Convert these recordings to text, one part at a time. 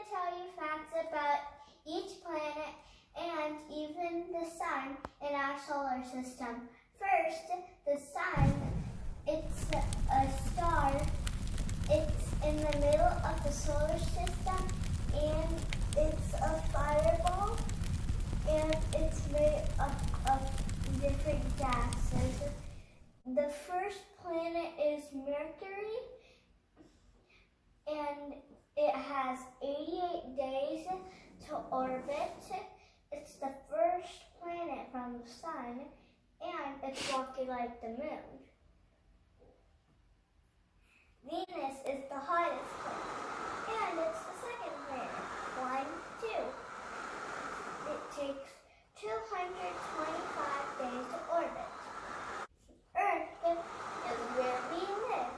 to tell you facts about each planet and even the sun in our solar system. First, the sun, it's a star. It's in the middle of the solar system, and it's a fireball, and it's made up of different gases. The first planet is Mercury, and it has 88 days to orbit. It's the first planet from the sun, and it's walking like the moon. Venus is the hottest planet, and it's the second planet. 1, 2. It takes 225 days to orbit. Earth is where we live.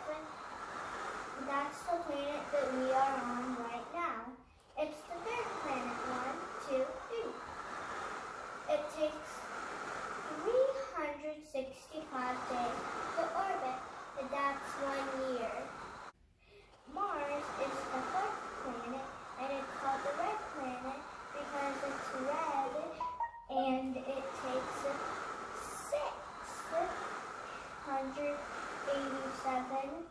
That's the planet that we are on right now. It's the third planet. 1, 2, 3. It takes 365 days to orbit, and that's 1 year. Mars is the fourth planet, and it's called the red planet because it's red, and it takes 687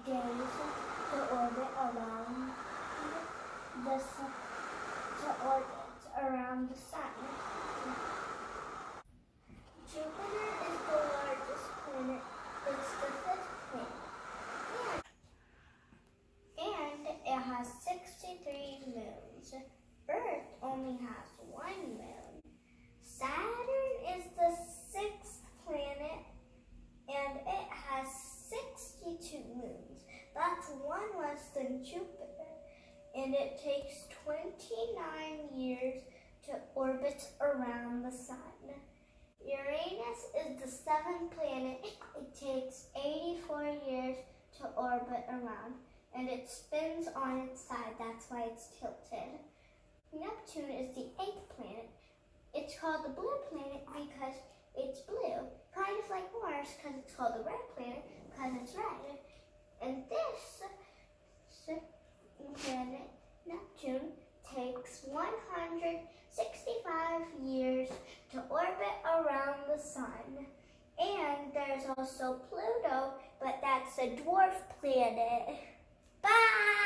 days to orbit around the sun. Jupiter is the largest planet. It's the fifth planet. And it has 63 moons. Earth only has 1 moon. Saturn is the sixth planet, and it has 62 moons. That's 1 less than Jupiter, and it takes 29 years to orbit around the sun. Uranus is the seventh planet. It takes 84 years to orbit around, and it spins on its side. That's why it's tilted. Neptune is the eighth planet. It's called the blue planet because it's blue, kind of like Mars because it's called the red planet because it's red. And this planet, Neptune, takes 165 years to orbit around the sun. And there's also Pluto, but that's a dwarf planet. Bye!